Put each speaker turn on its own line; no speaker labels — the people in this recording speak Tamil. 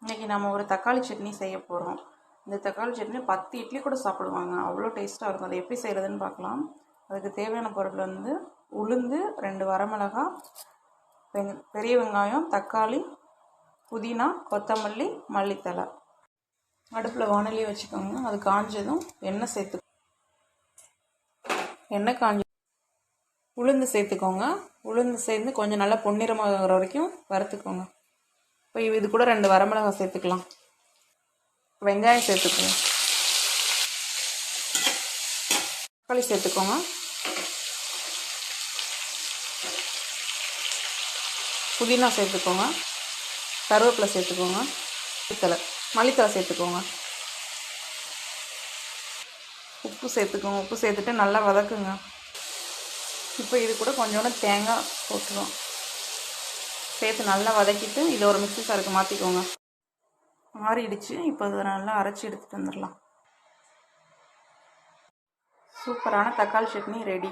இன்றைக்கி நம்ம ஒரு தக்காளி சட்னி செய்ய போகிறோம். இந்த தக்காளி சட்னி 10 இட்லி கூட சாப்பிடுவாங்க, அவ்வளோ டேஸ்ட்டாக இருக்கும். அதை எப்படி செய்கிறதுன்னு பார்க்கலாம். அதுக்கு தேவையான பொருட்கள் வந்து உளுந்து, 2 வரமிளகா, பெரிய வெங்காயம், தக்காளி, புதினா, கொத்தமல்லி, மல்லித்தழை. அடுப்பில் வானலியை வச்சுக்கோங்க. அது காஞ்சதும் எண்ணெய் காஞ்சி உளுந்து சேர்த்துக்கோங்க. உளுந்து சேர்ந்து கொஞ்சம் நல்லா பொன்னிறமாக வர வரைக்கும் வறுத்துக்கோங்க. இப்போ இது கூட 2 வரமிளகாய் சேர்த்துக்கலாம். வெங்காயம் சேர்த்துக்கோங்க. தக்காளி சேர்த்துக்கோங்க. புதினா சேர்த்துக்கோங்க. கருவேப்பிலை சேர்த்துக்கோங்க. மல்லித்தழை சேர்த்துக்கோங்க. உப்பு சேர்த்துக்கோங்க. உப்பு சேர்த்துட்டு நல்லா வதக்குங்க. இப்போ இது கூட கொஞ்சோண்டு தேங்காய் போட்டுருவோம். சேர்த்து நல்லா வதக்கிட்டு இதை ஒரு மிக்ஸி ஜாருக்கு மாற்றிக்கோங்க. ஆறிடுச்சு. இப்போ இதை நல்லா அரைச்சி எடுத்துகிட்டு வந்துடலாம். சூப்பரான தக்காளி சட்னி ரெடி.